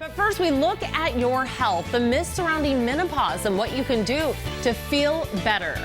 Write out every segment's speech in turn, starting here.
But first, we look at your health, the myths surrounding menopause, and what you can do to feel better.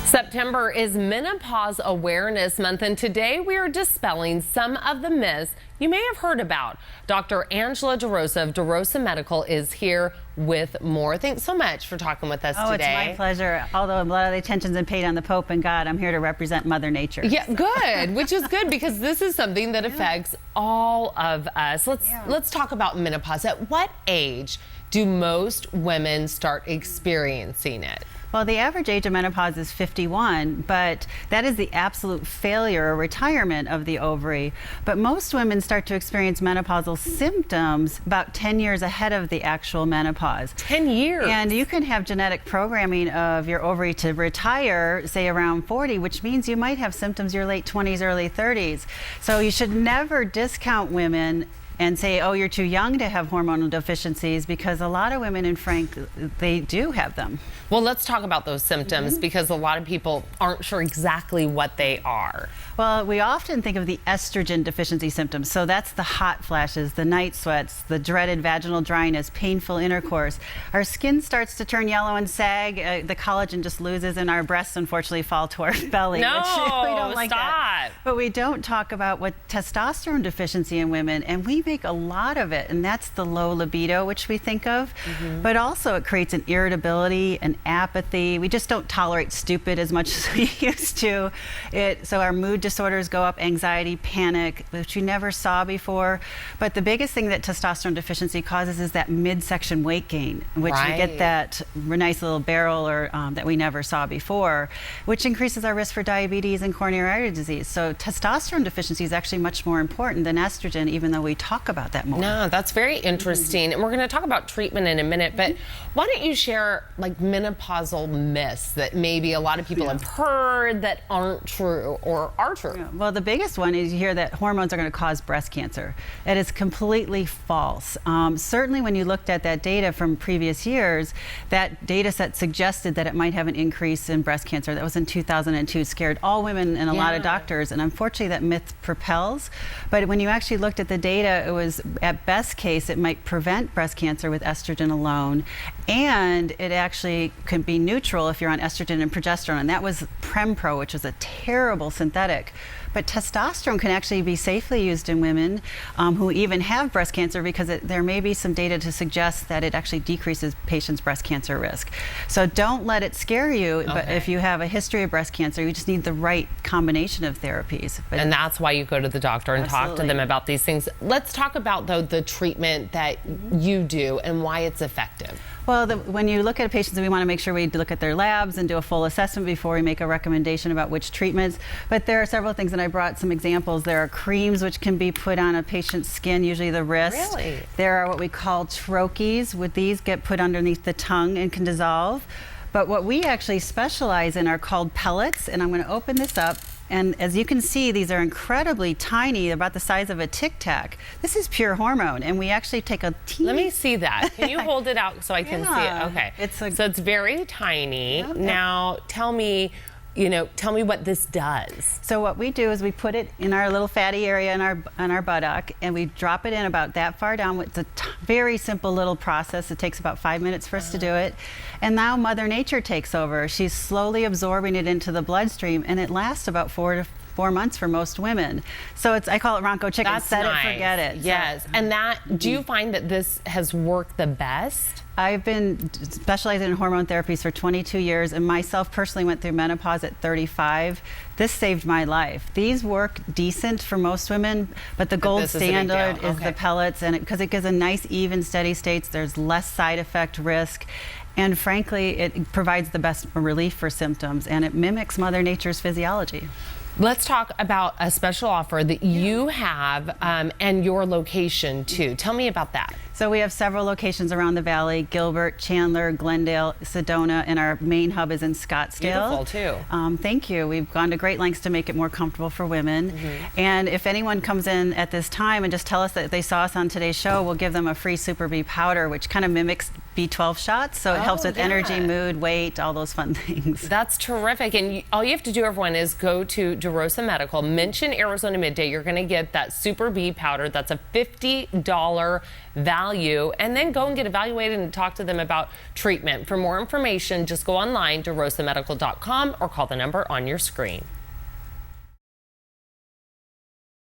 September is Menopause Awareness Month, and today we are dispelling some of the myths you may have heard about. Dr. Angela DeRosa of DeRosa Medical is here with more. Thanks so much for talking with us today. It's my pleasure. Although a lot of the attention's been paid on the Pope and God, I'm here to represent Mother Nature. Yeah, good, which is good because this is something that affects all of us. Let's talk about menopause. At what age do most women start experiencing it? Well, the average age of menopause is 51, but that is the absolute failure or retirement of the ovary. But most women start to experience menopausal symptoms about 10 years ahead of the actual menopause. 10 years? And you can have genetic programming of your ovary to retire, say around 40, which means you might have symptoms your late 20s, early 30s. So you should never discount women and say, oh, you're too young to have hormonal deficiencies, because a lot of women, and frank, they do have them. Well, let's talk about those symptoms because a lot of people aren't sure exactly what they are. Well, we often think of the estrogen deficiency symptoms. So that's the hot flashes, the night sweats, the dreaded vaginal dryness, painful intercourse. Our skin starts to turn yellow and sag. The collagen just loses, and our breasts, unfortunately, fall to our belly. No, which we don't like stop. That. But we don't talk about what testosterone deficiency in women, and we make a lot of it, and that's the low libido, which we think of. But also it creates an irritability, an apathy. We just don't tolerate stupid as much as we used to. So our mood disorders go up, anxiety, panic, which you never saw before. But the biggest thing that testosterone deficiency causes is that midsection weight gain, which we get that nice little barrel or that we never saw before, which increases our risk for diabetes and coronary artery disease. So testosterone deficiency is actually much more important than estrogen, even though we talk about that more. No, that's very interesting. And we're going to talk about treatment in a minute, but why don't you share like menopausal myths that maybe a lot of people have heard that aren't true or are true? Yeah. Well, the biggest one is you hear that hormones are going to cause breast cancer. It is completely false. Certainly when you looked at that data from previous years, that data set suggested that it might have an increase in breast cancer. That was in 2002, scared all women and a lot of doctors, and unfortunately that myth propels. But when you actually looked at the data, it was at best case it might prevent breast cancer with estrogen alone, and it actually can be neutral if you're on estrogen and progesterone, and that was Prempro, which is a terrible synthetic. But testosterone can actually be safely used in women who even have breast cancer, because there may be some data to suggest that it actually decreases patients' breast cancer risk. So don't let it scare you, but if you have a history of breast cancer, you just need the right combination of therapies. And that's why you go to the doctor and talk to them about these things. Let's talk about, though, the treatment that you do and why it's effective. Well, when you look at patients, we want to make sure we look at their labs and do a full assessment before we make a recommendation about which treatments. But there are several things, and I brought some examples. There are creams which can be put on a patient's skin, usually the wrist. Really? There are what we call troches. With these, get put underneath the tongue and can dissolve. But what we actually specialize in are called pellets, and I'm going to open this up. And as you can see, these are incredibly tiny, about the size of a Tic Tac. This is pure hormone, and we actually take a teeny... Let me see that. Can you hold it out so I can see it? Okay. So it's very tiny. Now, tell me what this does. So what we do is we put it in our little fatty area on our buttock, and we drop it in about that far down. It's a very simple little process. It takes about 5 minutes for us to do it. And now Mother Nature takes over. She's slowly absorbing it into the bloodstream, and it lasts about 4 months for most women. So I call it Ronco chicken. That's Set nice. it, forget it. Yes. So, and do you find that this has worked the best? I've been specializing in hormone therapies for 22 years, and myself personally went through menopause at 35. This saved my life. These work decent for most women, but the gold standard is the pellets, and because it gives a nice, even, steady states. There's less side effect risk. And frankly, it provides the best relief for symptoms, and it mimics Mother Nature's physiology. Let's talk about a special offer that you have and your location too. Tell me about that. So we have several locations around the valley: Gilbert, Chandler, Glendale, Sedona, and our main hub is in Scottsdale. Beautiful too. Thank you. We've gone to great lengths to make it more comfortable for women. And if anyone comes in at this time and just tell us that they saw us on today's show, we'll give them a free Super B powder, which kind of mimics B12 shots, so it helps with energy, yeah. mood, weight, all those fun things. That's terrific. And all you have to do, everyone, is go to DeRosa Medical, mention Arizona Midday. You're going to get that Super B powder. That's a $50 value. And then go and get evaluated and talk to them about treatment. For more information, just go online, DeRosaMedical.com, or call the number on your screen.